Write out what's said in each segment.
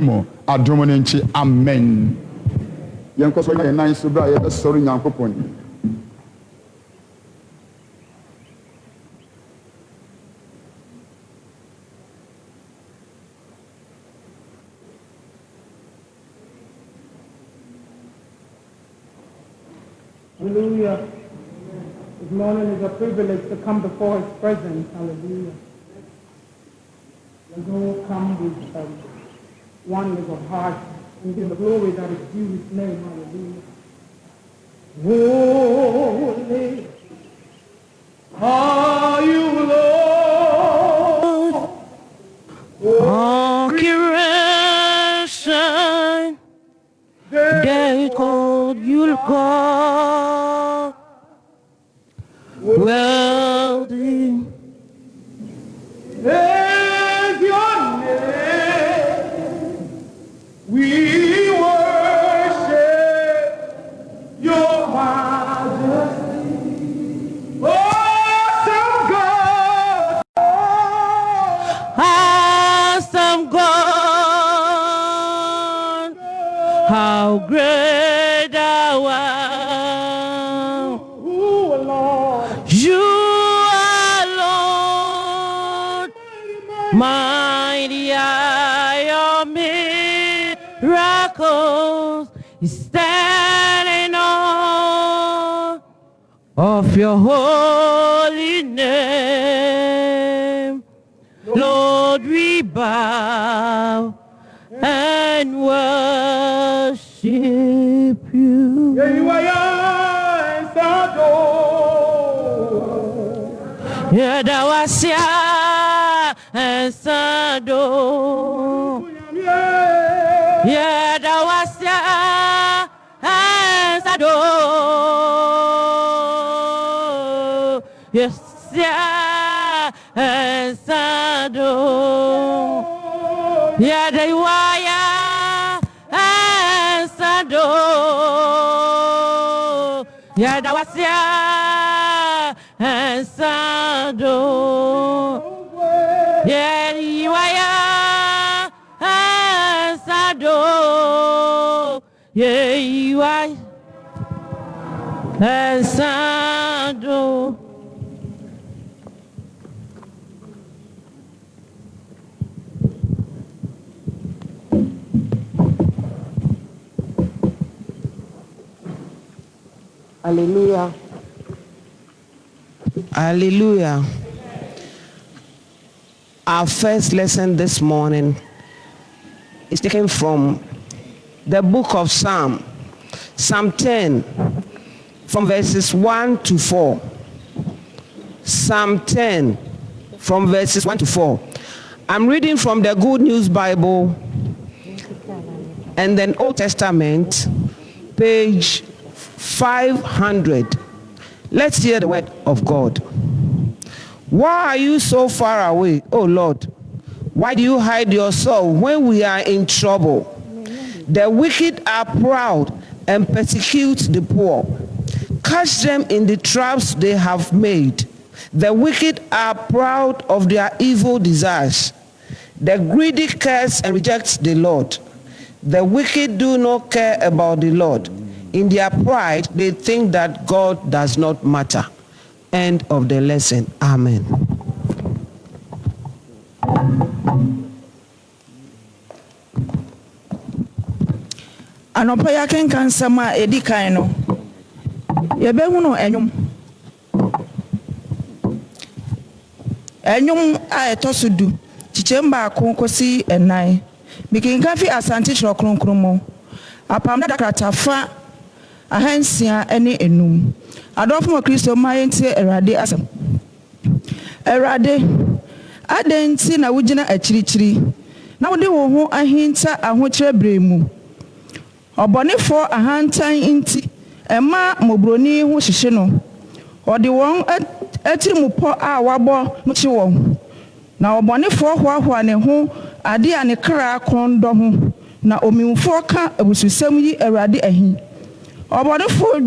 mo adom no nchi amen. Yenko so yɛ nan so bra yɛ sorry Nyankopɔn. Hallelujah. This morning is a privilege to come before His presence. Hallelujah. Let's all come with oneness of heart and give the glory that is due His name. Hallelujah. Holy are you, Lord. All creation, they called you God. Wealthy is your name. We worship your majesty. Awesome God. awesome God, how great thou art. Who alone? You are Lord, mighty are your miracles, standing on of your holy name. Lord, we bow and worship you. Yeah, you are Yeah, that was ya and Sado. Yeah, that was ya and Sado. Yes, ya and Sado. Yeah, they were ya and Sado. Yeah, that was ya and Sado. Yeah, you are and Sado. Yeah, you are and Sado. Hallelujah. Hallelujah. Our first lesson this morning is taken from the book of Psalm 10, from verses 1 to 4. Psalm 10, from verses 1 to 4. I'm reading from the Good News Bible and then Old Testament, page 500. Let's hear the word of God. Why are you so far away, O Lord? Why do you hide yourself when we are in trouble? The wicked are proud and persecute the poor. Catch them in the traps they have made. The wicked are proud of their evil desires. The greedy curse and reject the Lord. The wicked do not care about the Lord. In their pride, they think that God does not matter. End of the lesson. Amen. Anopa ya kenka nsɛm a edi kan no yɛbɛhu no ɛnwom a ɛtɔ so du kyikyɛm baako kɔsi ɛnan mekenka fi asante kyerɛ kronkron mu apam dada kratafa ahansia ɛne enum adɔfo mo Kristo ma yɛntie Awurade asɛm. Awurade adɛnti na wogyina akyirikyiri na wode wo ho ahinta ahokyerɛ brɛ mu ɔbɔnefo ahantan nti ɛma mobroni ho hyehye no ɔde wɔn atirimupɔ a wabɔ no kyi wɔn na ɔbɔnefo hoahoa ne ho ade a ne kra kɔndɔ ho na omimfo ka abususɛm yi Awurade ahi ɔbɔnefo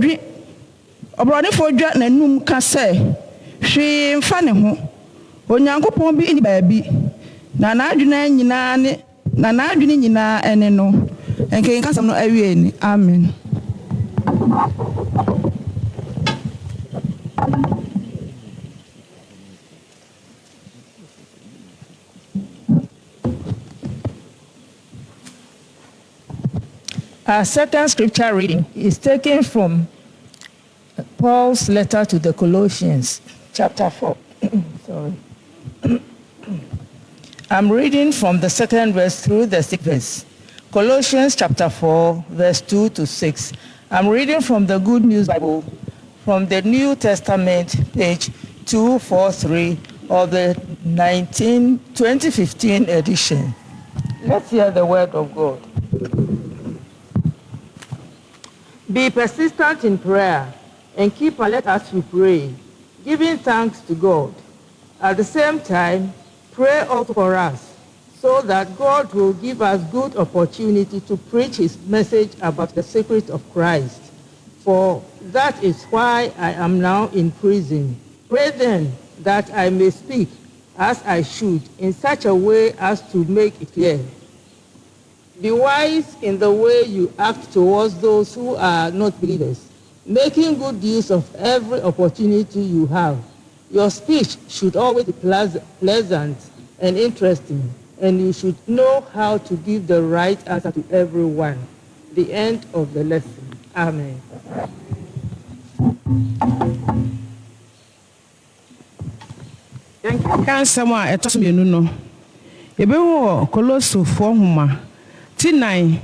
dwa n'anum ka sɛ hwee mfa ne ho Onyankopɔn bi ni baabi na n'adwena nyinaa ne na n'adwene nyinaa ene no enke nkasam no awie ni amen. Our second scripture reading is taken from Paul's letter to the Colossians, chapter 4. Sorry. I'm reading from the second verse through the sixth verse. Colossians chapter 4, verse 2 to 6. I'm reading from the Good News Bible, from the New Testament, page 243 of the 2015 edition. Let's hear the word of God. Be persistent in prayer and keep alert as you pray, giving thanks to God. At the same time, pray also for us, so that God will give us good opportunity to preach his message about the secret of Christ. For that is why I am now in prison. Pray then that I may speak as I should, in such a way as to make it clear. Be wise in the way you act towards those who are not believers, making good use of every opportunity you have. Your speech should always be pleasant and interesting, and you should know how to give the right answer to everyone. The end of the lesson. Amen. Kansam a eto so menu no. Ebewo Kolosofo homa. Tinai.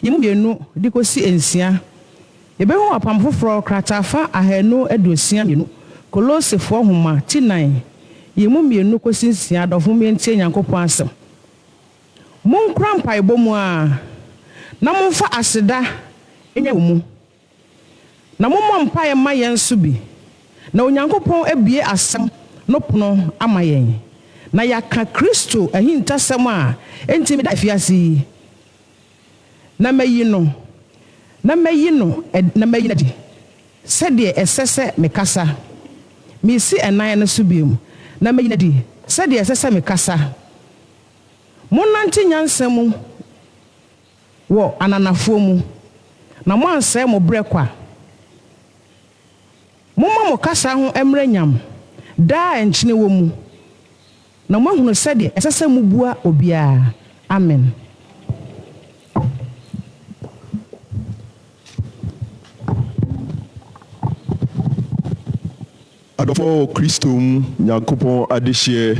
Yemu menu dikosi ensia. Ebewo apam foforo kratafa ahenu adosia menu. Kolosofo homa tinai. Yemu menu kosi ensia dofo mentie Nyankopon asem. Monkra mpaebɔ mu a na momfa aseda enye mu. Na momma mpae ma yen so bi. Na Onyankopon abie asem no pono ama yen. Na yaka Kristo ahintasem a entimi da fiase. Na mayi no di. Sede esese mekasa. Misi enan no so biom. Na mayi di. Sede esese mekasa. Monanti nyansem wo ananafo mu. Na mo anse mo brekwa. Momma mo kasa ho emranyam. Da enchine wo mu. Na mo hunu sede esese mu bua obia. Amen. Adofo Kristo Nyankopon adehye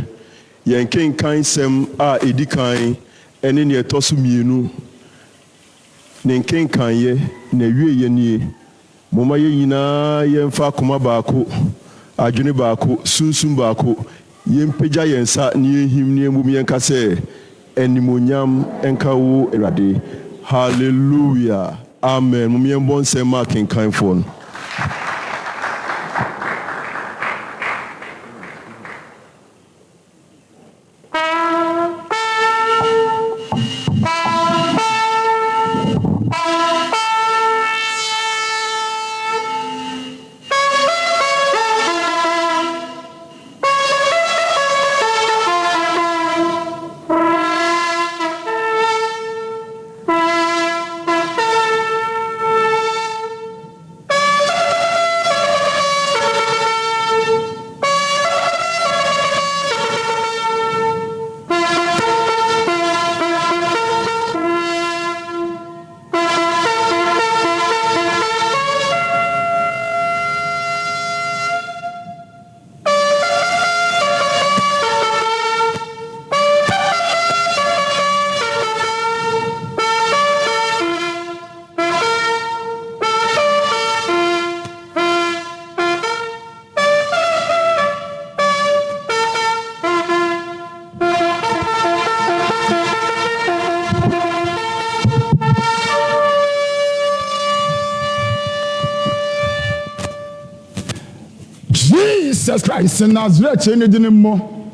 yenken kan sem a edikan ene ne etoso mienu ne nkenkan ye na wieye nie moma ye nyina yemfa koma baako adwene baako sunsun baako yempagya yensa ne yehim ne embum yenka se enimonyam enka wo Awurade. Hallelujah. Amen. Mum yembon se ma kenkan fo no. Jesus Christ in Nazareth in the mo.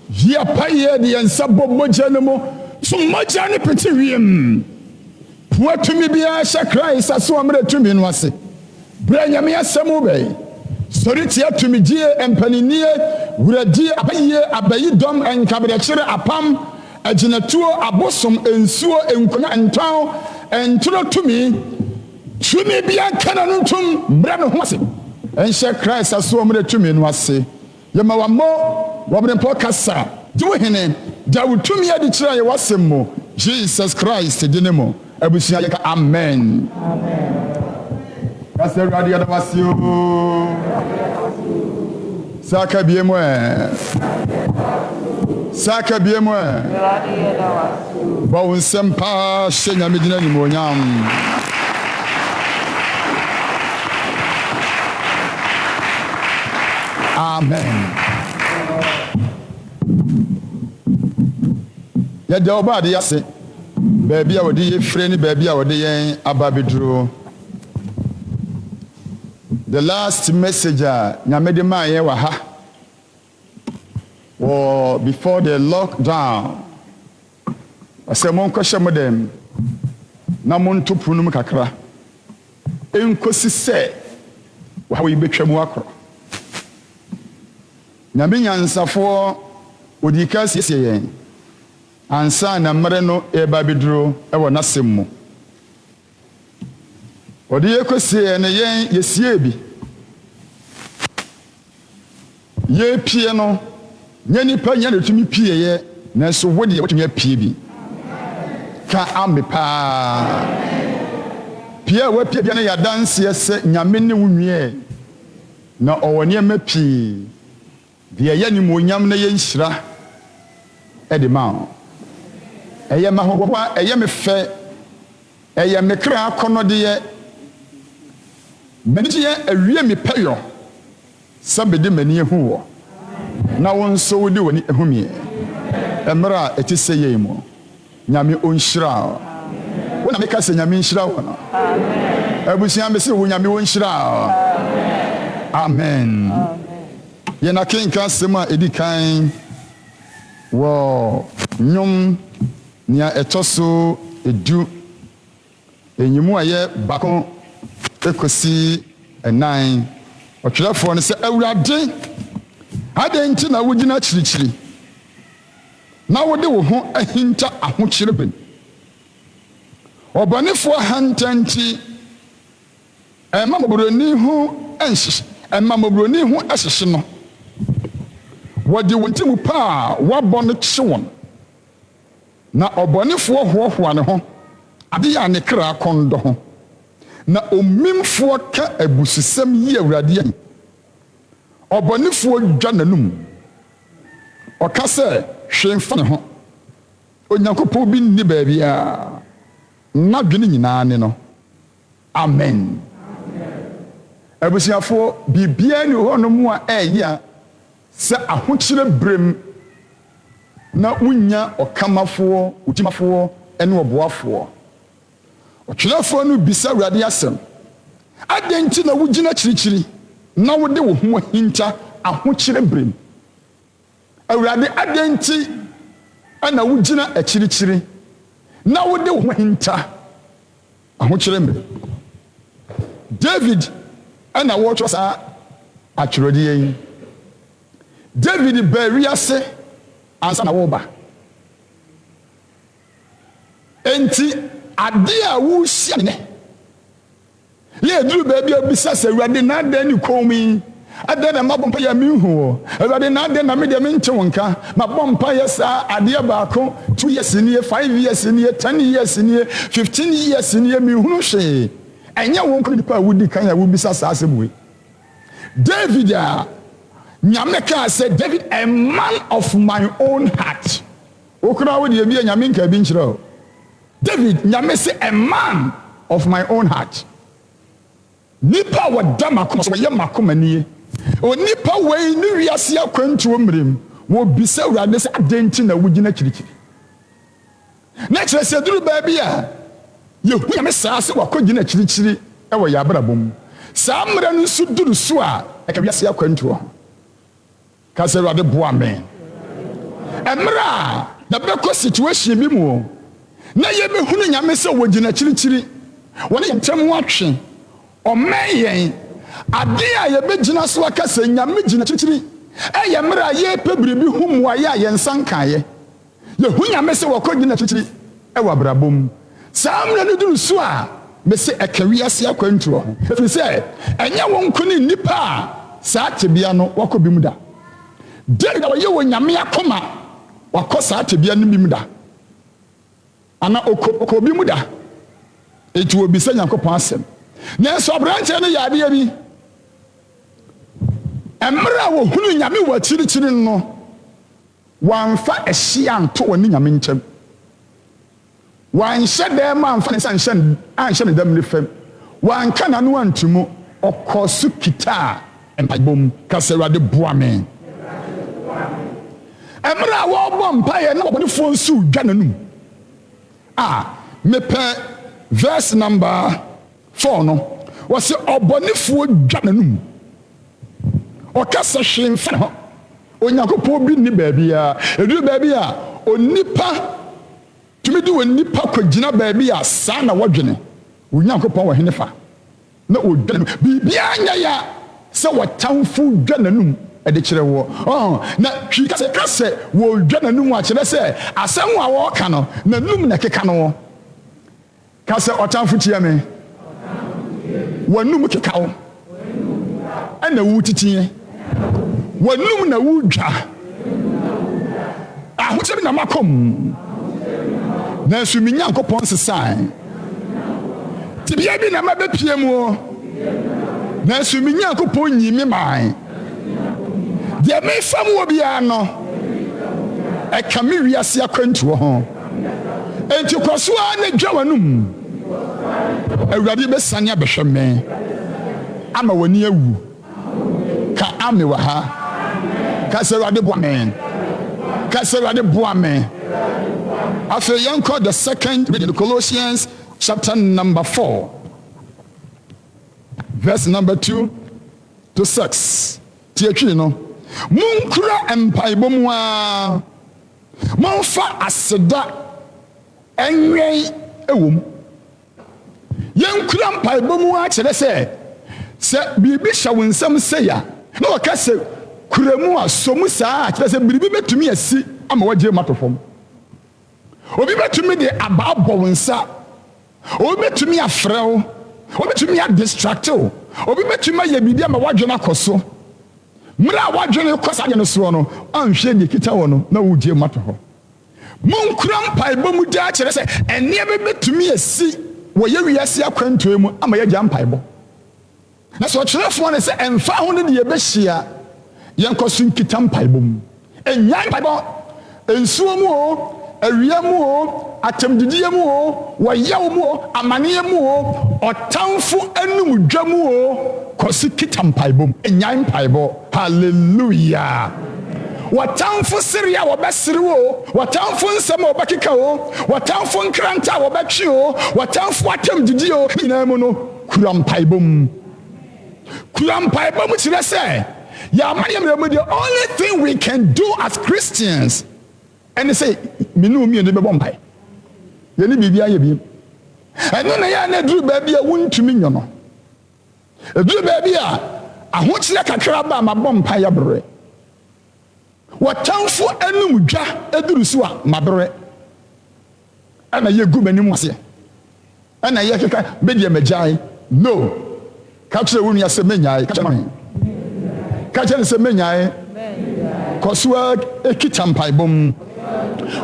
Via paye the ensabo mojanemo. So mojani petirium. What to me be a Christ as so amre to me was it. Branya me a samube. Soritia to me dear and paninia. Would a dear abayi dom and cabinetira apam. agyinatuo abosom ensuo enkonya ntwan entoro tumi bia kana no ntum mbra no ho ase enhyɛ Christ aso mre tumi no ase yɛma wammo wɔbere mpo kasa di wo hene da wo tumi adi kyerɛ yɛ wasem mo Jesus Christ di ne mo abusua yɛ ka amen kasa awurade yɛ da waseo saka biemu saka biemu ba wo nsɛm paa hyɛ nyame gyina nimonyam amen yɛde ɔba ade ase baabi a wɔde yɛfire ne baabi a wɔde yɛn aba bɛduro the last message a nyame de maa yɛn wɔ ha before the lockdown ɔsɛ monkɔhyɛ mo dɛm na monto pono mu kakra ɛnkosi sɛ wɔha yi bɛtwa mu akorɔ nyame nyansafoɔ ɔdi ka siesie yɛn ansa na mmerɛ no ɛba bɛduro ɛwɔ n'asɛm mu ɔde yɛkɔsie ne yɛn yɛsie bi yɛpie no nyɛ nipa nyɛ ne tumi pieyɛ nanso wodeɛ wotumi apie bi ka ame paa pie a wapie bia no yɛ adanseɛ sɛ nyame ne wo nwiɛ na ɔwɔ nneɛma pii deɛ ɛyɛ nimonyam na yɛnhyira ɛde ma wo ɛyɛ mahɔhoa ɛyɛ me fɛ ɛyɛ me kra akɔnnɔdeɛ m'ani yɛ awie me pɛyɔ sɛ bɛde m'ani ehu wɔ na wo nso wode w'ani ehu miɛ mmerɛ a ɛte sɛ yɛn mu nyame ɔnhyira wo na meka sɛ nyame nhyira wo no abusua me sɛ wo nyame ɔnhyira amen yɛna kenka asɛm a ɛdi kan wɔ nnwom nea ɛtɔ so edu enyimu a yɛ baako ekosi ɛnan ɔtwerɛfoɔ no sɛ awurade adɛn nti na wogyina kyirikyiri na wode wo ho ahinta ahokyere bɛn ɔbɔnefoɔ hanta nti ɛma mmɔborɔni ho ɛhyehye no wɔde wo nti mu pa a wɔabɔ no kye wɔn na ɔbɔnefoɔ hoahoa ne ho ade yɛ a ne kra akɔndɔ ho na omimfoɔ ka abususɛm yi awurade yɛn ɔbɔnefoɔ dwa n'anum ɔka sɛ hwee mfa ne ho onyankopɔn bi nni baabiara n'adwene nyinaa ne no amen abusuafoɔ biribiara ne hɔ no mu a ɛyɛ a sɛ ahokyere brem na wonya ɔkamafoɔ wotimafoɔ ne ɔboafoɔ ɔtwerɛfoɔ no bisa awurade asɛm adɛn nti na wogyina kyirikyiri na wode wo ho ahinta ahokyere brem awurade adɛn nti ana wogyina akyirikyiri na wode wo ho ahinta ahokyere brem David ana wɔtwerɛ saa atwerɛdeɛ yi David bɛwiase ansa na wɔba enti ade a wohyia ne yɛ duru baabi a bisa sɛ awurade na adɛn ne kɔn mu yi adɛn na mabɔ mpa yɛ menhu wɔ awurade na adɛn na medeɛ mente wo nka mabɔ mpa yɛ saa adeɛ baako 2 years nie 5 years nie 10 years nie 15 years nie menhunu hwee ɛnyɛ wo nkɔ nipa a wodi kan a wobisa saa asɛm wei David a nyame kaa sɛ David a man of my own heart wokora wo deɛ bi a nyame nka bi nkyerɛ o David nyame sɛ a man of my own heart nipa a wɔda makoma so wɔyɛ makoma nie onipa wei ne wiase akwantuo mmerem wɔbisa awurade sɛ adɛn nti na wogyina kyirikyiri na kyerɛ sɛ duru baabi a yɛhu nyame saa sɛ wakɔgyina kyirikyiri ɛwɔ yɛ abrabɔ mu saa mmerɛ no nso duru so a ɛka wiase akwantuo ka sɛ awurade boa me ɛmmerɛ a yɛbɛkɔ situation bi mu na yɛbɛhunu nyame sɛ wɔgyina kyirikyiri wɔne yɛ ntɛm ho atwe ɔmɛn yɛn ade a yɛbɛgyina so aka sɛ nyame gyina kyirikyiri ɛyɛ mmerɛ a yɛpɛ biribi ho mmuayɛ a yɛnsa nkaeɛ yehu nyame se wakɔgyina kyikyi ɛwɔ abrabom saa mmerɛ no duru so a mese ɛka wiase akwantuo ho ɛfiri sɛ ɛnyɛ wɔn nko ne nnipa a saa tebea no wakɔ bi mu da David a wɔyɛ wɔ nyame akoma wakɔ saa tebea no bi mu da ana okɔ bi mu da enti wɔbisa Nyankopɔn asɛm nanso aberanteɛ no yɛ adeɛ bi mmerɛ a wɔhunu nyame wɔ akyirikyiri no wɔamfa ɛhyia nto wɔ ne nyame nkyɛm wɔanhyɛ dɛm ma amfa ne nsa anhyɛ ne dɛm ne fam wɔanka n'ano antumu ɔkɔ so kita mpaebom ka sɛ Awurade boa me mmerɛ a wɔrebɔ mpaeɛ na wɔbɔnefoɔ nso dwa n'anum mepɛ verse number 4 no wɔsɛ ɔbɔnefoɔ dwa n'anum ɔkasa hwee mfa ne ho Onyankopɔn bi ni baabi a ɛduru baabi a onipa tumi de onipa kɔgyina baabi a saa na wɔdwene Onyankopɔn wɔ hene fa na ɔdwa n'anum biribiara nyɛ ya sɛ wɔtamfo dwa n'anum ɛde kyerɛ wɔ na hwii kasɛ wɔdwa n'anum a kyerɛ sɛ asɛm a wɔreka no n'anum na ɛkeka no wɔ ka sɛ ɔtamfo tia me wɔnum keka wo ɛna wo titiɛ wɔnum na wodwa ahokyɛ bi na makɔm nanso me Nyankopɔn sesae tibia bi na mabɛpie mu nanso me Nyankopɔn nyi me man deɛ mefa mu wɔ biara no ɛka me wiase akwantuo ho enti kɔ so a na dwa w'anum Awurade bɛsane abɛhwɛ me ama w'ani awu ka ame wɔ ha ka sɛ Awurade boa me ka sɛ Awurade boa me afei yɛnkɔ the second reading Colossians chapter number 4 verse number 2 to 6 tiatwi no monkura mpaebɔ mu a momfa aseda ɛnwɛn ɛwɔ mu yɛnkura mpaebɔ mu a kyerɛ sɛ biribi hyɛ wo nsɛm sɛ ya na wɔka sɛ kura mu a sɔ mu saa kyerɛ sɛ biribi bɛtumi asi ama wɔagye mu ato fam obi bɛtumi de abaabɔ wo nsa obi bɛtumi afrɛ wo obi bɛtumi adistract wo obi bɛtumi ayɛ biribi ama woadwene akɔ so mmerɛ a woadwene kɔ saa no soɔ no anhwɛ deɛ kita wɔ no na wogye mu ato hɔ monkura mpaebɔ mu daa kyerɛ sɛ ɛnneɛma bɛtumi asi wɔyɛ wiase akwantuo mu ama yɛagya mpaebɔ na sɛ ɔkyerɛfoɔ ne sɛ ɛmfa ho no de yɛbɛhyia yɛnkɔ so nkita mpaebɔ mu ɛnyan mpaebɔ nsuo mu o awia mu o atamdidiɛ mu o wɔyaw mu o amanneɛ mu o ɔtamfo anum dwa mu o kɔ so kita mpaebɔ mu ɛnyan mpaebɔ hallelujah wɔtamfo sere a wɔbɛsere o wɔtamfo nsɛm a wɔbɛkeka o wɔtamfo nkranta a wɔbɛtwe o wɔtamfo atamdidi o nyinaa mu no kura mpaebɔ mu kura mpaebɔ mu kyerɛ sɛ the only thing we can do as Christians and they say minu mi bɛbɔ mpae yɛne biribi ayɛ bi ɛno na yɛ na duru baabi a wontumi nyɔ no duru baabi a ahokyerɛ kakra ba ma bɔ mpae abrɛ wɔtamfo anum dwa aduru so a mabrɛ ɛna yɛgu m'anim aseɛ ɛna yɛkeka bɛdeɛ magyae no ka kyerɛ wo nua sɛ menyae ka kyerɛ me ka kyerɛ ne sɛ menyae kɔ so ɛkita mpaebɔ mu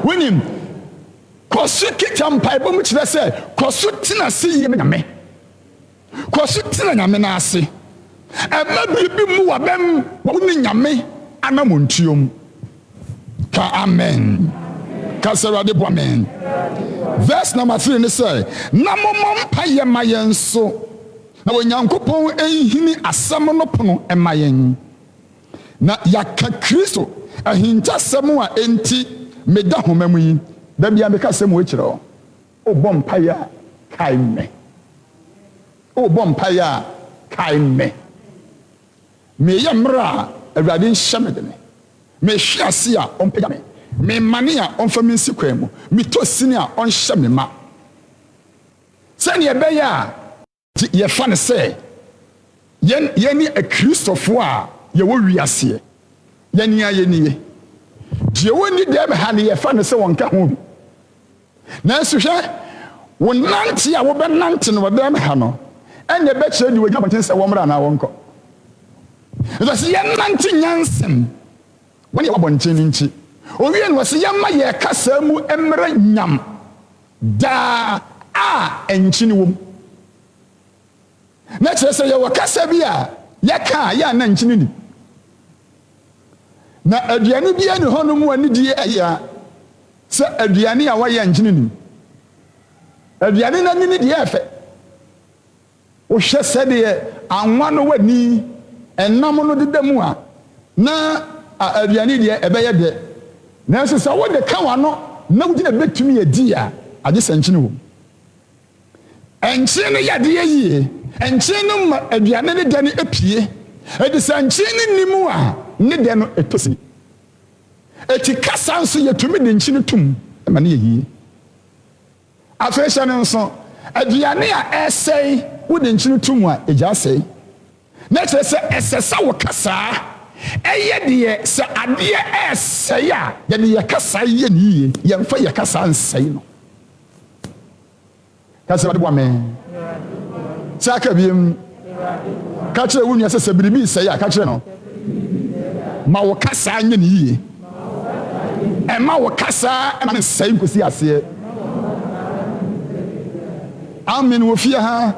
wonim kɔ so kita mpaebɔ mu kyerɛ sɛ kɔ so tena se yie nyame kɔ so tena nyame no ase ɛma biribi mu wabɛm wo ne nyame anamontuom ka amen ka sɛ Awurade boa amen verse number 3 ne sɛ na mommɔ mpayɛ ma yɛn so na Onyankopɔn ɛnhini asɛm no pono ɛma yɛn na yɛaka Kristo ahintasɛm a enti meda homa mu yi da bia meka sɛm wɔ kyerɛ wo wobɔ mpaeɛ a kae me wobɔ mpaeɛ a kae me meyɛ mmerɛ a Awurade nhyɛ me de me mehwe ase a ɔmpagya me memmane a ɔmfa me nsi kwan mu metɔ sini a ɔnhyɛ me ma sɛneɛ ɛbɛyɛ a yɛfa ne sɛ yɛne akristofoɔ a yɛwɔ wiaseɛ yɛne a yɛnie die woni dem ha ne yefa ne se wonka ho bi na so hwe wo nante a wo be nante no dem ha no ene be kire di wogya bonten se wo mra na wonko so se ye nante nyansem woni ye bonten nchi owie no se ye ma ye kasa mu emra nyam da a enchi ni wom na kire se ye wo kasa bi a ye ka ya na enchi ni na aduane bia ne hono mu ani die aya se aduane a waye enchine ni aduane na ni die efe o hwe se de anwa no wani enam no dedam a na aduane die ebeye de na so se wo de ka wa no na wudi na betumi adi a age se enchine wo enchine ya de yie enchine ma aduane ne de ne epie edi se enchine ni mu a ne de no etosi eti kasa nso yetumi de nchi no tum ma ne yie afresha ne nso aduane a esei wo de nchi no tum a eja sei na kire se esesa wo kasa eye de se ade esei a ye de ye kasa ye ne yie ye mfa ye kasa nsei no kasa wade bo amen saka biem ka kire wo nua se biribi sei a ka kire no ma wo kasa nye ne yie ema wo kasa ema ne sai nkosi ase amen wo fie ha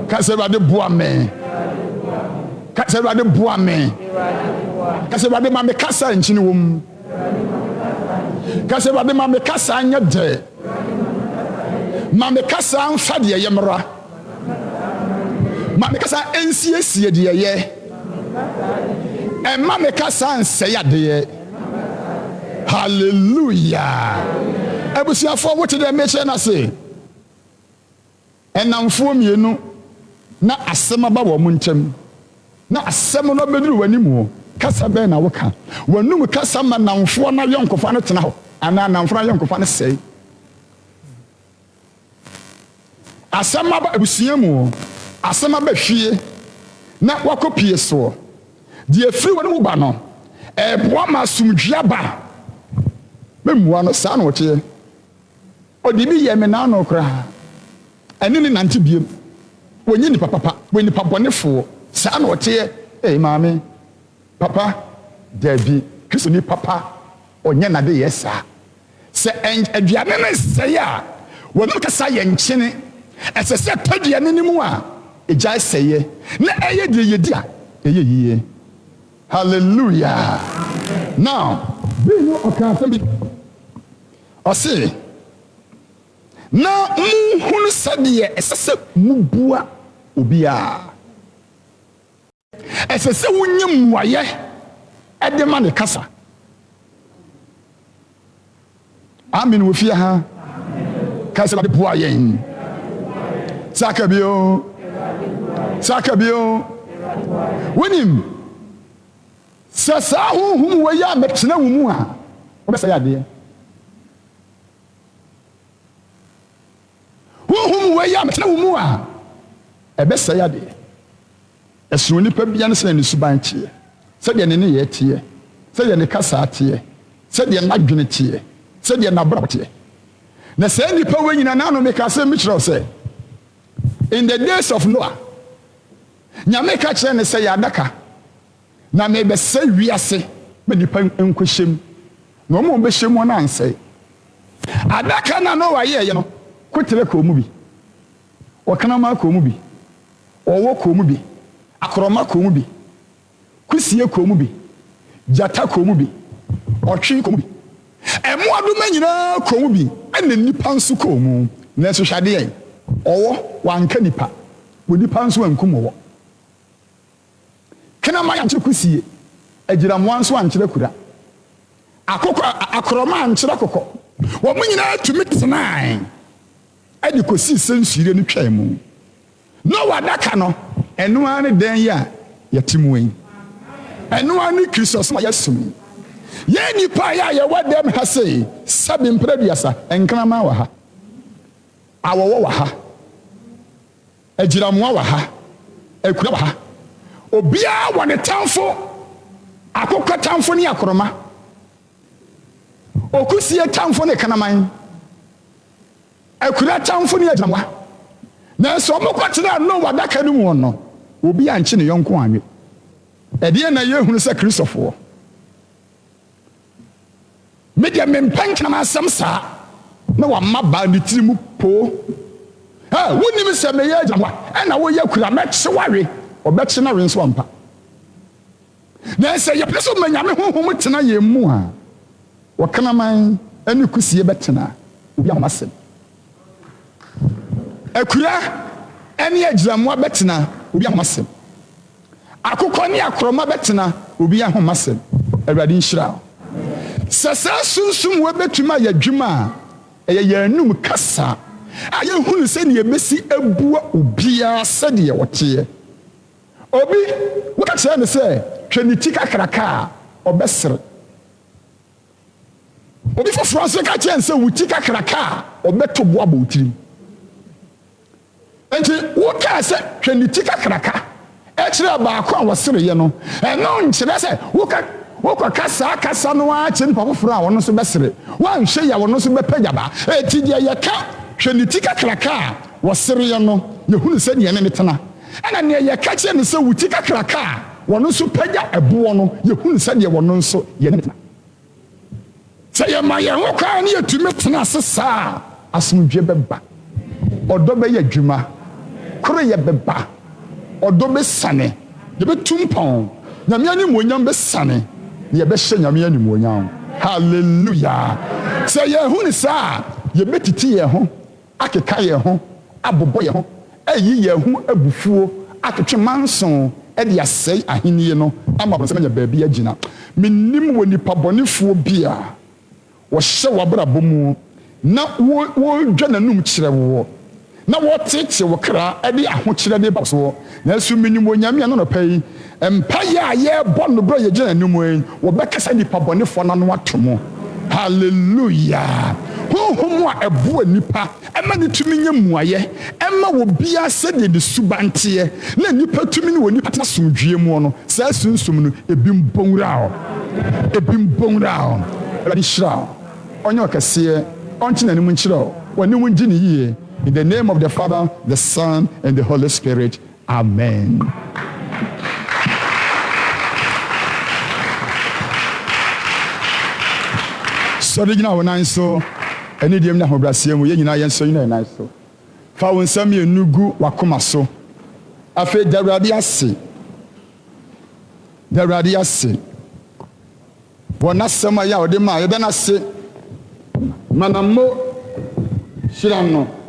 kasa wade bo amen kasa wade bo amen kasa wade ma me kasa nchini wom kasa wade ma me kasa nya de ma me kasa amfa de yemra ma me kasa ensiesie de ye ema me kasa nsɛ ade hallelujah abusiafo wo te de meche na se enamfo mienu na asɛm aba wo mu ntem na asɛm no beduru wanimu kasa bɛ na woka wanum kasa ma namfo na yonkofa no tena ho ana namfo na yonkofa no sɛi asɛm aba abusiamu asɛm aba hwie na wakopie so die free wani mu ba no eboa ma sumdua ba memua no saa no wote odi bi ye me na no kra ani ni nante biem wonyi ni papa woni pabonefo saa no wote maame papa dabi kristo ni papa onye na de yesa se aduane ne sɛ ya wonu kasa ye nkyene ɛsɛ sɛ taduane ni mu a egya sɛye na ɛyɛ de yedi a ɛyɛ yiye hallelujah now we know okay ɔse na muhunu sɛdeɛ ɛsɛ sɛ mubua obiara ɛsɛ sɛ wonye mmuayɛ ɛde ma ne kasa amen wɔ fie ha kasa de bua yɛn saka bio wonim sɛ saa honhom wɔ yɛ a mɛtena wo mu a wobɛsɛ yɛ adeɛ honhom wɔ yɛ a mɛtena wo mu a ɛbɛsɛ yɛ adeɛ ɛsono nipa bia ne sɛ ne suban teɛ sɛdeɛ ne yɛ teɛ sɛdeɛ ne kasa teɛ sɛdeɛ n'adwene teɛ sɛdeɛ n'abrabɔ teɛ na sɛ nipa wɔ nyina na no meka sɛ mekyerɛw sɛ in the days of Noah nyame ka kyerɛ ne sɛ yɛ adaka na mebɛsɛ wiase ma nipa nkɔhyɛm na ɔmo bɛhyɛm no ansɛe adaka na Noah yɛyɛ no kotere kɔ mu bi ɔkanama kɔ mu bi ɔwɔ kɔ mu bi akorɔma kɔ mu bi kusie kɔ mu bi gyata kɔ mu bi ɔtwe kɔ mu bi ɛmoadoma nyinaa kɔ mu bi ɛna nipa nso kɔ mu na ɛso hwadeɛ ɔwɔ wanka nipa wɔ nipa nso wankum ɔwɔ kenama yankyerɛ kusie agyiramoa nso ankyerɛ kura akorɔma ankyerɛ kokɔ wɔn mo nyinaa tumi tenae ɛde kɔsii sɛ nsuire no twɛn mu Noah adaka no ɛnoa ne dan yi a yɛte mu yi ɛnoa ne Kristo so ma yɛsom yɛn nipa a yɛwɔ dɛm ha sei sɛbi mprɛduasa nkrama wɔ ha awɔwɔ wɔ ha agyiramoa wɔ ha akura wɔ ha obiara wɔ ne tamfo akokɔ tamfo ne akoroma okusie tamfo ne kanaman akura tamfo ne agyamwa na so omokotena no wadaka no mu no obi anche ne yonko anwe ede na yehunu se Kristofo media mempanka na asem saa na wa maba ne tirimu po wonim se me ye agyamwa na wo yakura meche wawe obeche na renso ampa na se ye preso manyame honhom tena ye mu a wakanaman ani kusie betena obi amasem akura ani agyamwa betena obi amasem akokɔ ne akroma betena obi ahomasem awurade nhyira sasa sunsum we betuma ya dwuma eye yanum kasa aye hunu se ne yebesi abua obia sede ye wote obi woka kyerɛ ne sɛ twaniti kakraka obesere obi foforo nso ka kyerɛ sɛ wuti kakraka obeto boa botiri enti woka sɛ twaniti kakraka ekyerɛ baako a wɔsere ye no ɛno nkyerɛ sɛ woka kasa no a kyerɛ nipa foforo a wɔno so bɛsere wanhwɛ ya wɔno so bɛpagyaba eti deɛ yɛka twaniti kakraka a wɔsere ye no yɛhunu sɛ ne ne tena ɛna ne yɛka kyerɛ ne sɛ wuti kakraka a wɔno so pagya ɛboɔ no yɛhunu sɛ deɛ wɔno nso yɛ ne tena sɛ yɛma yɛn ho kwa ne yɛtumi tena ase saa asomdwe bɛba ɔdɔ bɛyɛ adwuma koro yɛ bɛba ɔdɔ bɛsane yɛbɛtum pɔn nyame animuonyam bɛsane ne yɛbɛhyɛ nyame animuonyam hallelujah sɛ yɛhu ne saa yɛbɛtiti yɛn ho akeka yɛn ho abobɔ yɛn ho ayi yɛn ho abufuo aketwe manson ɛde asɛe ahenni no ama bɔnsɛm anya baabi agyina mennim wɔ nipa bɔnefoɔ bi a wɔhyɛ w'abrabɔ mu na wɔdwa n'anum kyerɛ wo na wɔtete wo kra ɛde ahokyerɛ de ba so na asu menim onyame no nɔpa yi mpaeɛ a yɛbɔ no bro yɛgyina n'anum yi wɔbɛkasa nipa bɔnefoɔ no ano ato mo hallelujah honhom a ɛboa nipa ɛma ne tumi nyɛ mmuayɛ ɛma wɔ bia sɛdeɛ ne subanteɛ na nipa tumi ne wɔ nipa tena somdwie mu no saa sunsum no ebi mbɔnwura ɛwade hyira ɔnyɛ ɔkɛseɛ ɔnkye n'anim nkyerɛ wɔne wo ngye ne yie in the name of the Father, the Son, and the Holy Spirit. Amen. Sorry, you know, when I saw any of them na hobrasiemu ye nyina yenso nyina na so fa won sam ye nugu wakoma so afi dawrade ase wona sama ya ode ma ye da na se manammo shirano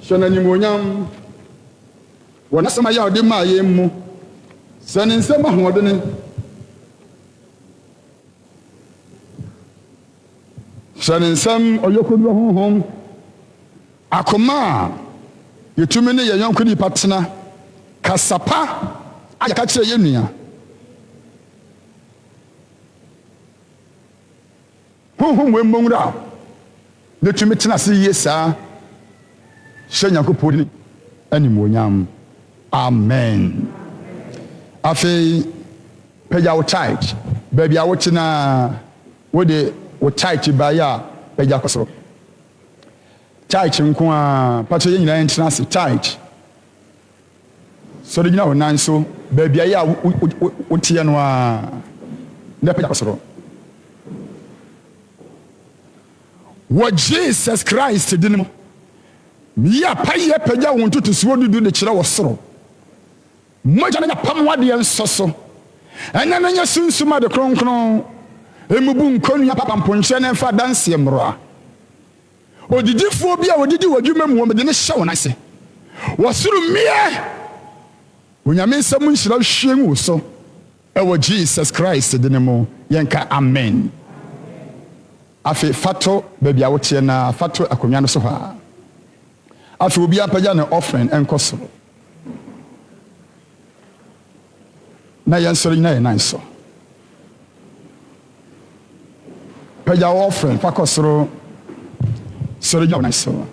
shonani monyam wona sama ya ode ma ye mu sanin sama hoode ne sanin sam oyokodu honhom akoma yetumi ne ye yonko ni patena kasapa ayaka kire ye nua honhom we mbongra ne tumi tena se yesa shenya ko podi animonyam amen afi peja wo church baby a wo tena wo de wo church ba ya peja ko so church nko a pato ye nyina ntena se church so de nyina wo nan so baby ya wo tie no a na peja ko so wo Jesus Christ dinimo ya paye peja wo ntutu so dudu de kire wo soro moja na pam wade ensoso ena na nya sunsuma de kronkron emubu nkonu ya papa mponche na mfa danse mroa odidifo bi a odidi wadwuma mu womde ne hye wona se wasuru mie onyame nsam nhyira hwem wo so ewo Jesus Christ dinimo yenka amen afi fato baby a wotie na fato akonwa no so ha afi obi apaja na offering enkoso na yansori na ye nice so paja offering fakosoro sori ja nice so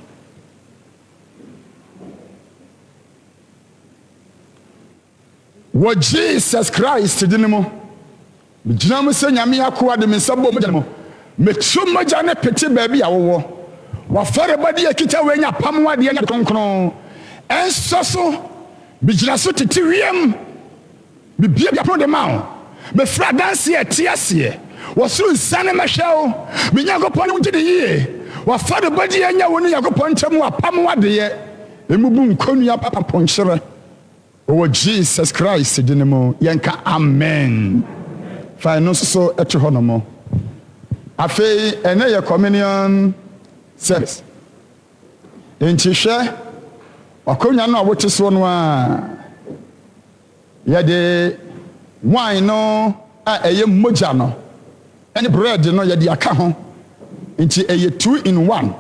wo Jesus Christ dinimo bijina mo se nyame akoa de me nsabo mo metu mogya ne pete baabi a wowɔ wafare bɔde akita wanya pam wadeɛ nya kronkron ɛnsɔ so bigyina so tete wiem bibia biapono de ma wo bɛfira danseɛ ɛte aseɛ wɔsoro nsane mɛhwɛ wo menyankopɔn ne wogye de yie wafare bɔde anya wo ne nyankopɔn ntam wapam wadeɛ ɛmubu nkonnua papa pɔnkyerɛ wɔ Jesus Christ din mu yɛnka amen fa no so ɛte hɔ no mo afei ɛnɛ yɛ communion service enti hwɛ akonnwa no a wote so no a yɛde wine no a ɛyɛ mogya no ɛne bread no yɛde aka ho enti ɛyɛ 2 in 1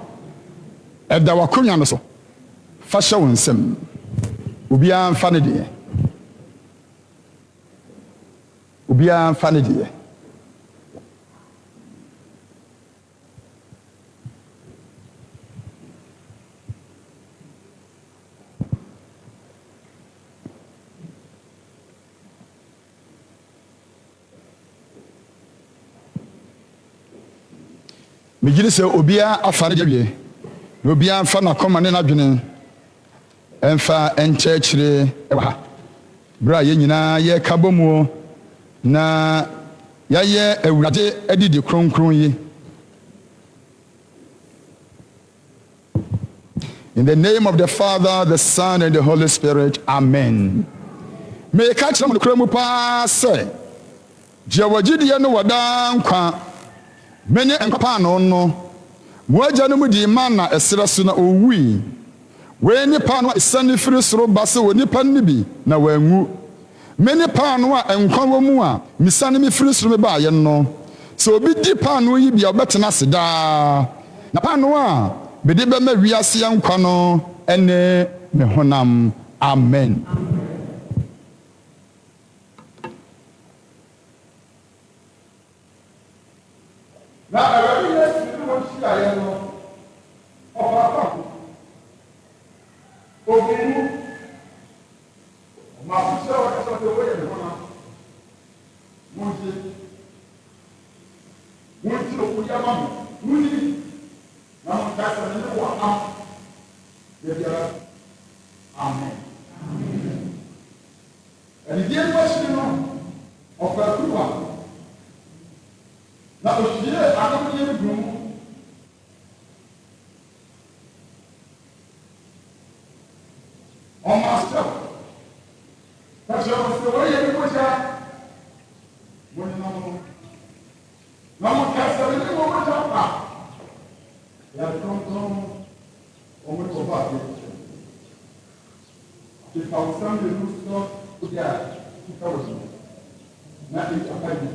ɛda wakonnwa no so fa hyɛ wo nsam obiara mfa ne deɛ obiara mfa ne deɛ megye sɛ obiara afa ne deɛ na obiara mfa n'akɔma ne n'adwene ɛmfa ɛnkyerɛkyerɛ ɛwɔ ha berɛ a yɛn nyinaa yɛreka bɔ mu na yɛayɛ awurade adidi kronkron yi. In the name of the Father, the Son, and the Holy Spirit, amen. May you catch them on the crown paa sɛ deɛ wɔgye deɛ no wɔda nkwa menye nkwa no no wɔagya no mu di ma na ɛserɛ so na ɔwui wei nipa no a ɛsiane firi soro ba sɛ wɔ nipa no bi na wɔanwu me nipa no a nkwa wɔ mu a misane me firi soro me baayɛ no sɛ obi di paano yi bia ɔbɛtena ase daa na paano a bɛde bɛma wiase yɛ nkwa no ɛne me honam amen. Na awurade yɛ sini wɔ hyiaeɛ no ɔfaapa obimu ɔmafohyɛ wɔkasa sɛ wɔyɛ ne honam monti ɔkuyama me muni na monkasa ne ne wɔ am bɛbiara amen. Anidie no ahyiri no ɔfaakuruwa na ohyie akamdeɛ no gu mu ɔmahyɛw ka kyerɛ wo sɛ wɔyɛ ne mogya monenam no na mokasa ne ne wɔ mogya pa yɛde kronkron ɔmode wɔ ba adeɛ kifa wo sam de no sɔ wode a kifa wɔ so na ɛtapa yi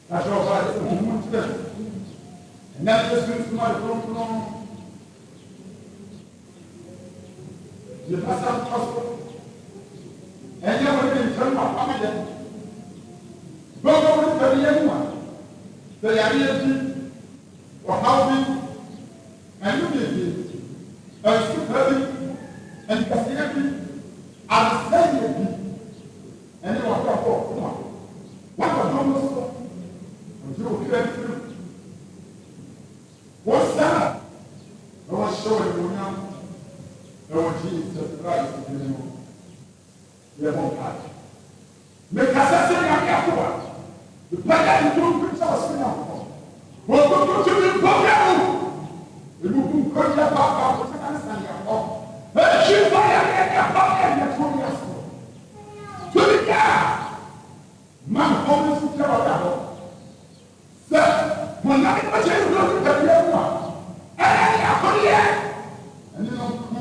na kyerɛ wo ba de sɛ homu nkyerɛ ɛnɛ de sunsum ade kronkron yɛpasa mpa so ɛnyɛ wɔ ne nkyɛn mu apam yɛ bɛbɛ wo nipa bi yɛ mu a sɛ yareɛ bi ɔhaw bi ɛnome bi ɛnsupa bi ɛnkɛseɛ bi adesɛeɛ bi ɛne wakɔkɔ ɔma wakɔdɔm no so ɔgye okira firi wɔsaa na wɔhyɛ wɔ animuonyam ɛwɔ Jesus Christ din mu yɛbɔ mpae mekasa sɛ nyame akoa mepɛgya ntompi sɛ ɔsɛ nyankopɔn wɔkɔkɔtumi mpɔbɛ wo ɛmubu nkɔgya baabaa sɛ kansa nyankɔ ɛhyi fa yɛyɛyɛbɔ ɛyɛto yɛ so tumi ma nkɔm no so kyɛ wɔda hɔ sɛ wɔname no kyɛ wuro nipadua mu a ɛyɛ akɔdeɛ ɛne no nko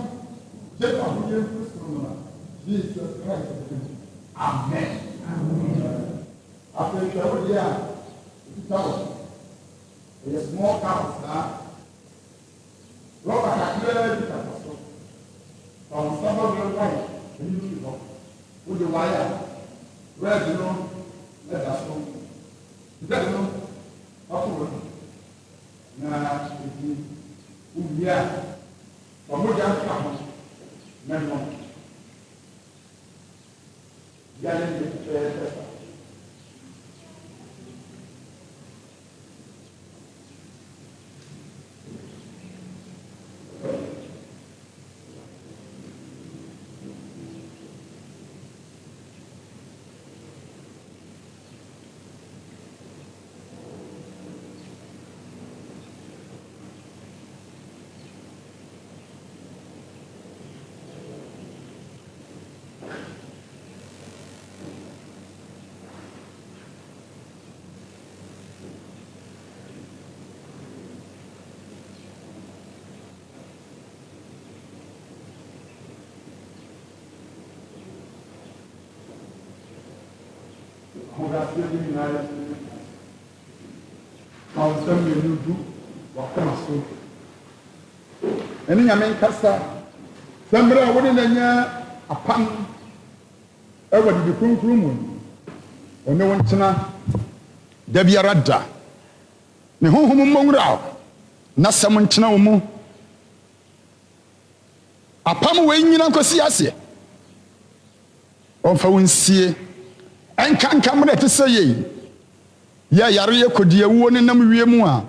Jeff Abuja Christmas, Jesus Christ. Amen. After you travel here, you travel. A small house now. Robert Akira, you can also. From some of your life, you need to go. With the wire, red, you know, let us know. You don't know. Upward. Now, if you are from where you come. Maintenant, il y a les ahodaseɛ de nyinaa yɛ ma wo nsɛm mmienu du wakoma so ɛne nyame nkasa sɛ mmerɛ a wode n'anya apam ɛwɔ didi kronkron mu ɔne wo ntena da biara da ne honhom mmɔnwura wo na sɛ mo ntena wo mu apam wei nyina nkɔsi aseɛ ɔmfa wo nsie ɛnkanka mmerɛ ɛte sɛ yei yɛ yareɛ kɔdi awuo ne nam wie mu a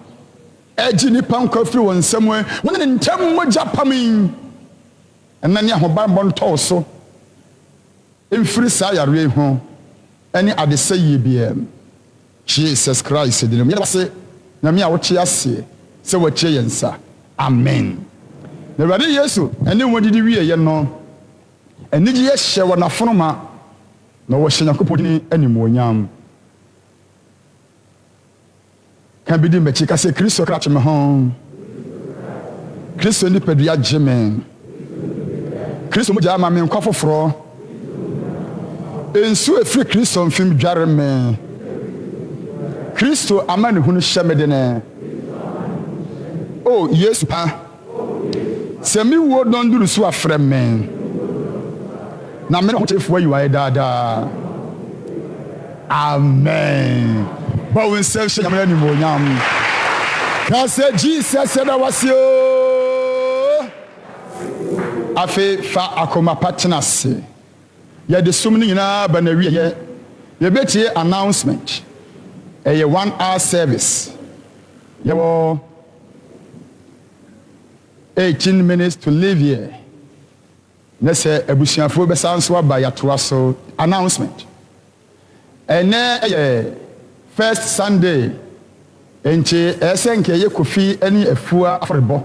ɛgye nnipa nkwa firi wɔ nsɛm wo ne ne ntam mmɔgya pam yi ɛna ne ahobanbɔ ntɔw so mfiri saa yareɛ ho ɛne adesɛ yie biara Jesus Christ de no yɛda se na me a wote aseɛ sɛ watie yɛn nsa amen na Awurade Yesu ɛne wɔdidi wie yɛ no anigye hyɛ wɔ n'afonoma na wɔhyɛ Nyankopɔn din animuonyam ka bi di m'akyi ka sɛ Kristo krakye me ho Kristo nipadua gye me Kristo mogya ama me nkwa foforɔ ensu efiri Kristo mfim dware me Kristo ama ne hunu hyɛ me de ne o Yesu pa sɛ mi wo dɔnduru so afrɛ me na me ho tefo ayi wae daadaa amen ba wo nsɛm hyɛ nyame animuonyam ka sɛ Jesus ɛda wase o afei fa akoma pa tena ase yɛde som no nyinaa ba na wie yɛbɛtie announcement ɛyɛ 1 hour service yɛwɔ 18 minutes to leave here na sɛ abusuafoɔ bɛsa nso aba yɛatoa so announcement ɛnɛ ɛyɛ first Sunday nti ɛsɛ nka ɛyɛ kofi ne afua afɔrebɔ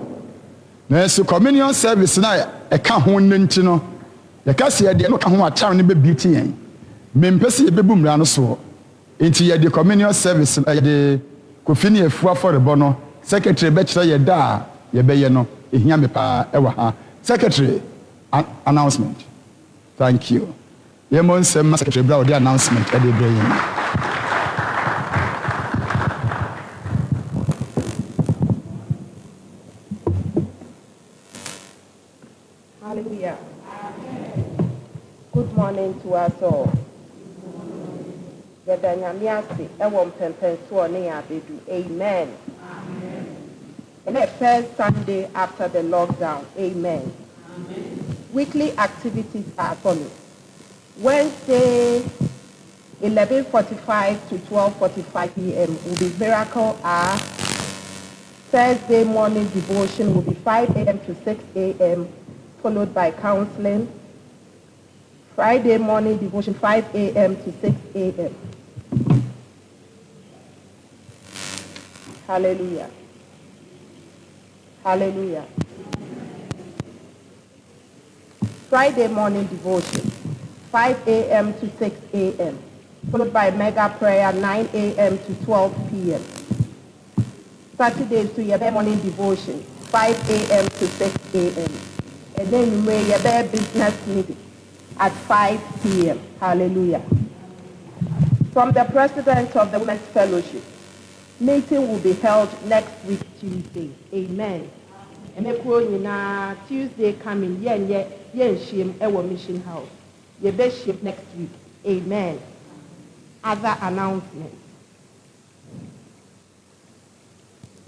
nanso communion service na ɛka ho no nti no yɛka sɛ yɛde ɛno ka ho akyɛw ne bɛbi ti yɛn mempɛ sɛ yɛbɛbu mmara no soɔ nti yɛde communion service yɛde kofi ne afua afɔrebɔ no secretary bɛkyerɛ yɛ da a yɛbɛyɛ no ɛhia me paa ɛwɔ ha secretary announcement thank you yɛmmɔ nsɛm ma secretary bra wɔde announcement ɛde brɛ yɛn Hallelujah. Good morning to us all. Yɛda Nyame ase ɛwɔ mpɛmpɛnsoɔ ne yɛabedu. Amen. And the first Sunday after the lockdown. Amen. Weekly activities are following. Wednesday, 11:45 to 12:45 p.m. will be miracle hour. Thursday morning devotion will be 5 a.m. to 6 a.m. followed by counseling. Friday morning devotion 5 a.m. to 6 a.m. Hallelujah. Hallelujah. Friday morning devotion 5 a.m. to 6 a.m. followed by mega prayer 9 a.m. to 12 p.m. Saturdays to your morning devotion 5 a.m. to 6 a.m. And then you may your business meeting at 5 p.m. Hallelujah. From the president of the Women's Fellowship, meeting will be held next week Tuesday. Amen. And Tuesday coming, shame our mission house. Your best ship next week. Amen. Other announcements.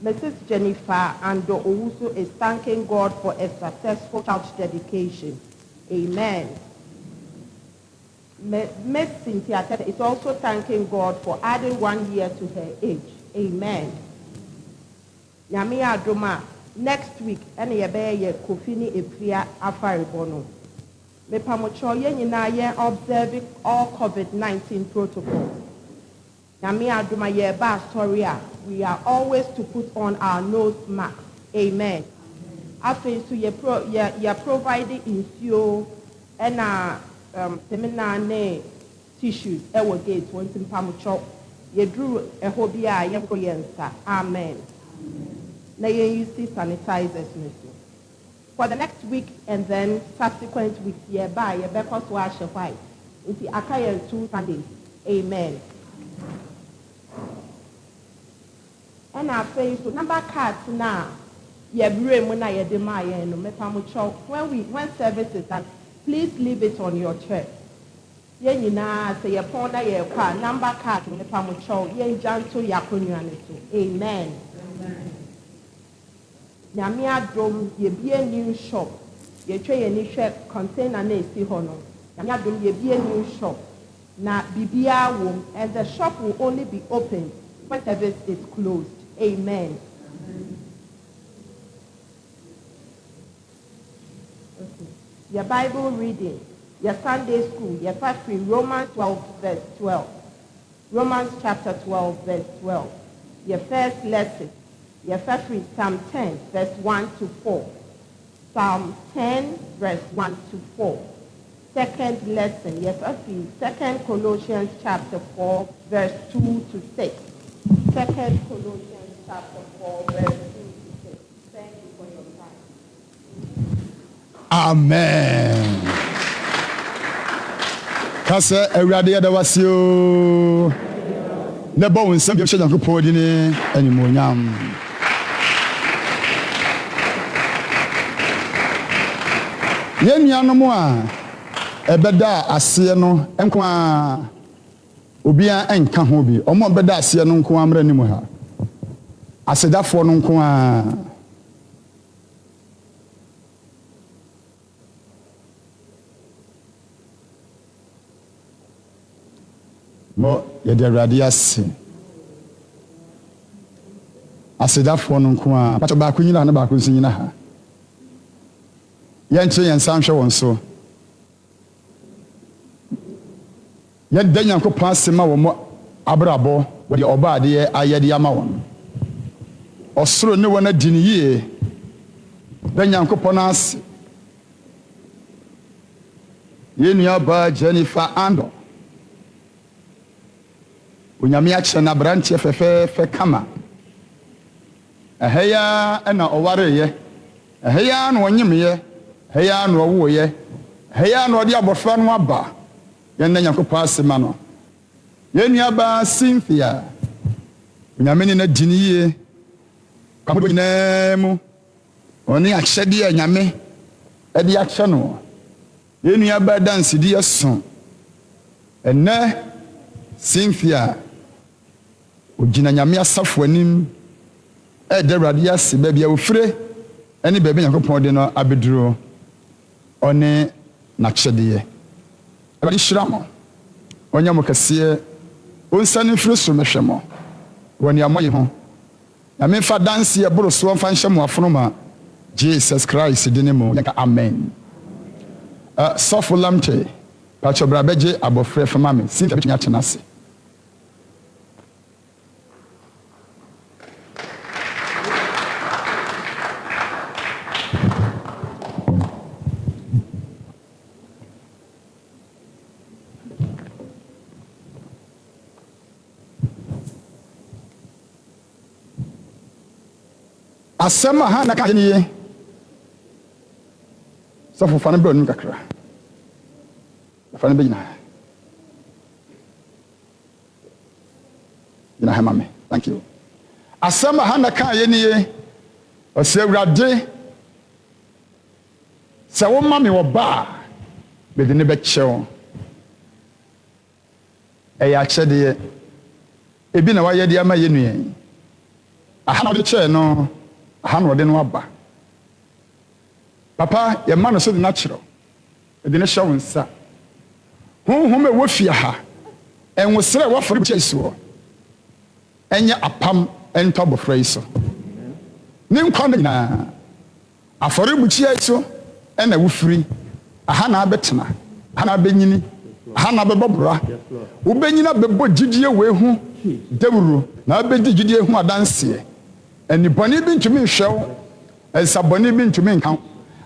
Mrs. Jennifer Ando Owusu is thanking God for a successful church dedication. Amen. Miss Cynthia Tete is also thanking God for adding 1 year to her age. Amen. Nyame adoma next week ene ye kofi ni efia afarebono. Me pamocho ye nyina ye observing all COVID-19 protocols. Nyame adoma ye ba story a we are always to put on our nose mask. Amen. After so ye providing insuo and seminar ne tissues ewo gate won pamocho ye drew a hobby a ye ko yensa. Amen. Na ye use sanitizers niso. For the next week and then subsequent weeks ye ba ye because wash white. Nti akaya 2 Sundays. Amen. And I say so number cards now. Yeah, when I had my no when service is done, please leave it on your chair. Yeah, you know, say your phone your car, number card me pamucho, yeah, janto yakunyaniso. Amen. Nyamia drum, ye be a new shop. Ye tray any shop container na si hono. Nyamia drum ye be a new shop. Na bibia wom, and the shop will only be open when service is closed. Amen. Okay. Your Bible reading, your Sunday school, your factory, Romans 12, verse 12. Romans chapter 12, verse 12. Your first lesson, your factory, Psalm 10, verse 1 to 4. Psalm 10, verse 1 to 4. Second lesson, your factory, 2 Colossians chapter 4, verse 2 to 6. 2 Colossians chapter 4, verse 2 to 6. Thank you for your time. Amen. Kasa awurade ya da wasio. Na bo nsam bi hye Nyankopɔn di ne animonyam. Yenuanom a ebeda ase no enko a obia enka ho bi. Omo beda ase no nko amra ni mu ha. Asedafo no nko a mo yɛde awurade ase asedafoɔ no nko a patɔ baako nyina na baako nso nyina ha yɛnkyerɛ yɛn nsa nhwɛ wɔn so yɛda Nyankopɔn ase ma wɔ mo abrabɔ wɔde ɔbaadeɛ ayɛde ama wɔn ɔsoro ne wɔn adi ne yie da Nyankopɔn ase yɛnua baa Jennifer Ando Onyame akyerɛ na brantie fɛfɛɛfɛ kama ɛhɛya ɛna ɔwareyɛ ɛhɛya na ɔnyemeyɛ ɛhɛya na ɔwoyɛ ɛhɛya na ɔde abɔfra no aba yɛnna Nyankopɔn asema no yɛnua ba Cynthia Onyame ne na di ne yie kwamodo nyinaa mu ɔne akyɛdeɛ Nyame ɛde akyɛ no yɛnua ba dansedi ɛso ɛnɛ Cynthia Ojina Nyame asafo anim ɛda awurade ase baabi a ofire ɛne baabi Nyankopɔn de no abeduro ɔne n'akyɛdeɛ awurade hyira mo ɔnyɛ mo kɛseɛ ɔnsane mfiri soro mɛhwɛ mo wɔ nea moyɛ ho Nyame mfa danseɛ boro so mfa nhyɛ mo afono ma Jesus Christ di ne mu yɛka amen sɔfo lamte patro bra bɛgye abɔfrɛ fama me Cynthia betumi atena ase asɛm a ha na ka ne ye sɔfo fa no bɛ onum kakra fa no bɛ gyina ha ma me thank you asɛm a ha na ka ye ne ye ɔsɛ awurade sɛ wo ma me wɔ ba a bɛde ne bɛkyɛw ɛyɛ akyɛdeɛ ebi na wayɛ de ama yɛ nua aha na ɔde kyɛɛ no aha na ɔde no aba papa yɛma no so de n'akyerɛw ɛde ne hyɛ wo nsa honhom a ɛwɔ fie ha ɛnwosrɛ a wɔafɔre bɛkyɛ si hɔ ɛnyɛ apam ɛntɔ abɔfra yi so ne nkwa no nyinaa afɔrebukyia yi so ɛna wofiri aha na abɛtena aha na abɛnyini aha na abɛbɔ bora wobɛnyina bɛbɔ gyidie wei ho dawuro na abɛdi gyidie ho adanseɛ ɛnibɔne bi ntumi nhwɛ wo ɛnsabɔne bi ntumi nka wo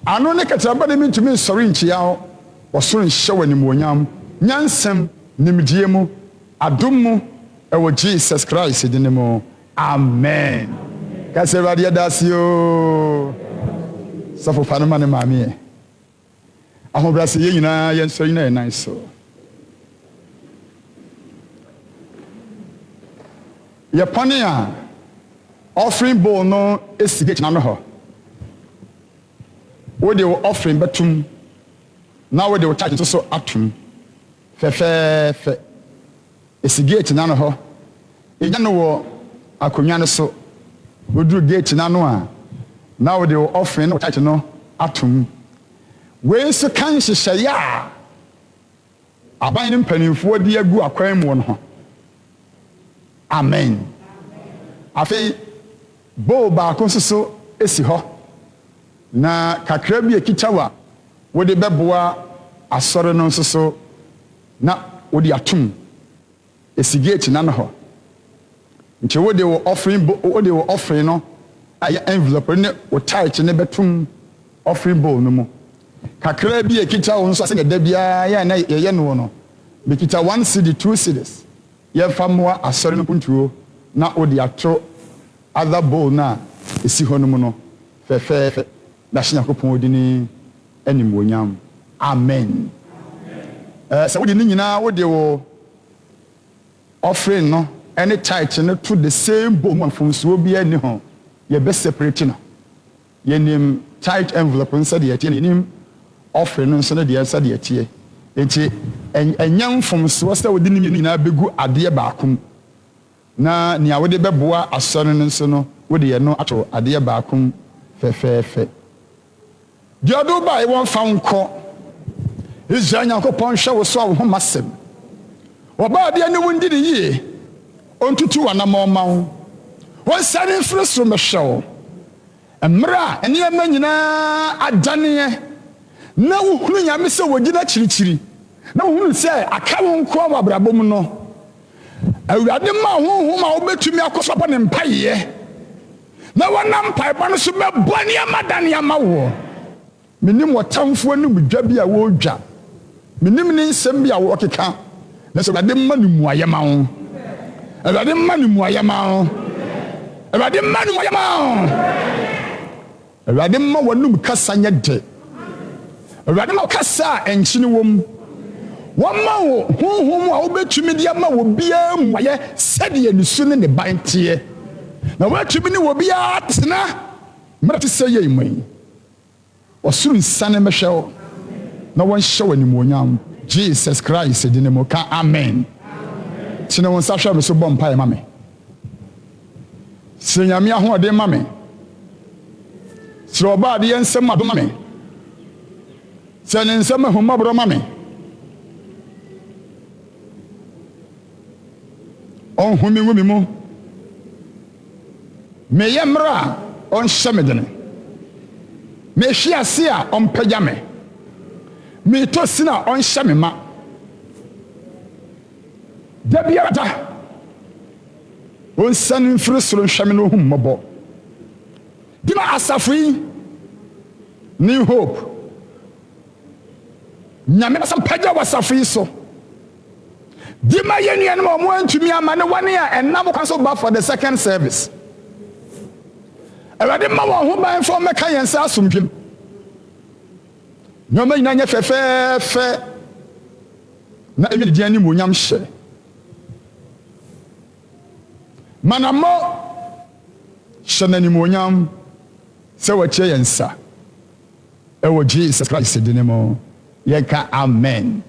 ano ne kakrabɔne bi ntumi nsɔre nkyia wo wɔsoro nhyɛ wɔ animuonyam nyansɛm nimdie mu adom mu ɛwɔ Jesus Christ di ne mu amen kasɛ awurade yɛda ase yoo sɔfo fa no ma ne maame yɛ ahobrɛase yɛ nyinaa yɛnsɔre nyina yɛ nan so yɛpɔne a offering bowl no esi gate na no ho wo de offering betum na wo de wo tithe so atum fefefe esi gate na no ho enya no wo akonwa no so woduru gate na no a na wo de wo offering no tithe no atum we so kan hyehyɛ ya aban ne mpanimfoɔ de agu akwan mu no ho amen afei bowl baako so esi hɔ na kakra bi ekitawa wode bɛboa asɔre no so na wode atum esi gate na no hɔ nti wode wo offering no ayɛ envelope ne wo tithe ne bɛtum offering bowl no mu kakra bi ekitawa nso asɛ da bia yɛ na yɛ no no bekita 1 cedi 2 cedis yɛfa mmoa asɔre no puntuo na wode ato other bowl na esi hɔ no mu no fɛfɛɛfɛ na hyɛ Nyankopɔn odi ni animuonyam amen sɛ wode ne nyinaa wode wo offering no any tithe no to the same bowl mu mfomsoɔ bi ani ho yɛbɛ separate no yɛnim tithe envelope nso deɛ ɛteɛ yɛnim offering no nso no deɛ nso deɛ ɛteɛ enti ɛnyɛ mfomsoɔ sɛ wode ne nyinaa bɛgu adeɛ baako mu na nea wode bɛboa asɔre no nso no wode yɛ no ato adeɛ baako mu fɛfɛɛfɛ deɛ ɔde wo baa ɛwɔ mfa nkɔ Israel Nyankopɔn hwɛ wo so a wo ho masɛm wɔbaa deɛ ne wo ndi ne yie ɔntutu w'anammɔn wo wɔnsane mfiri soro mmɛhwɛ wo mmerɛ a nneɛma nyinaa adaneɛ na wohunu Nyame sɛ wɔgyina kyirikyiri na wohunu sɛ aka wo nko wɔ abrabɔ mu no Awurade ma honhom a wobɛtumi akɔsɔpɔ ne mpayɛ na wɔnam mpaebɔ no so bɛbɔ nneɛma da nneɛma woɔ menim wɔtamfoɔ no mu dwa bi a wɔredwa menim ne nsɛm bi a wɔkeka na sɛ Awurade mma no mmuayɛ ma wo Awurade mma no mmuayɛ ma wo Awurade mma no mmuayɛ ma wo Awurade mma wɔnum kasa nyɛ de Awurade ma kasa a ɛnkyene wɔ mu wɔma wo honhom a wobɛtumi de ama wɔ biara mmuayɛ sɛdeɛ ne su ne ne ban teɛ na wɔatumi ne wɔ biara tena mmerɛ te sɛ yɛ mu yi ɔsoro nsane mɛhwɛ wo na wɔnhyɛ wɔ animuonyam Jesus Christ di ne mu ka amen tene wo nsa hwɛ me so bɔ mpaeɛ ma me sɛ Nyame ahoɔden ma me sɛ ɔbaa de yɛ nsɛm adom ma me sɛ ne nsɛm ahummɔborɔ ma me ɔnhome ngu me mu meyɛ mmerɛ a ɔnhyɛ me dene mehwe ase a ɔmpagya me meetɔ sin a ɔnhyɛ me ma da biara da ɔnsane mfiri soro nhwɛ me no ɔhu mmɔbɔ dima asafo yi New Hope Nyame bɛsɛ mpagya wɔ asafo yi so dima yɛ nuanom a ɔmo antumi ama ne wɔne a ɛnam kwan so ba for the second service Awurade ma wɔn ho ban fɔ mɛka yɛn nsa asomdwem nneɛma nyinaa nyɛ fɛfɛɛfɛ na ebi de diɛ ne mu onyam hyɛ manamɔ hyɛ n'animuonyam sɛ wɔkyerɛ yɛn nsa ɛwɔ Jesus Christ din mu yɛnka amen.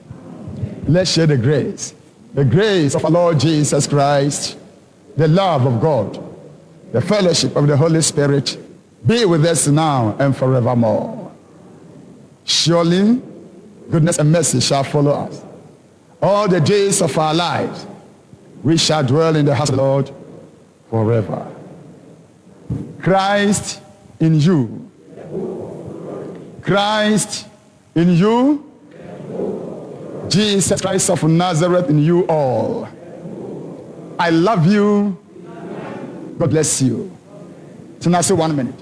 Let's share the grace of our Lord Jesus Christ, the love of God, the fellowship of the Holy Spirit be with us now and forevermore. Surely goodness and mercy shall follow us all the days of our lives. We shall dwell in the house of the Lord forever. Christ in you. Christ in you. Jesus Christ of Nazareth in you all. I love you. God bless you. So now say 1 minute.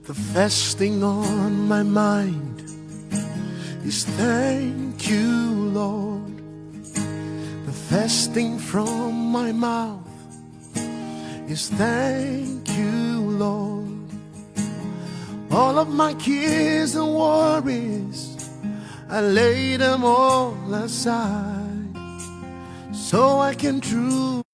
The first thing on my mind is thank you, Lord. The first thing from my mouth is thank you, Lord. All of my cares and worries, I lay them all aside so I can truly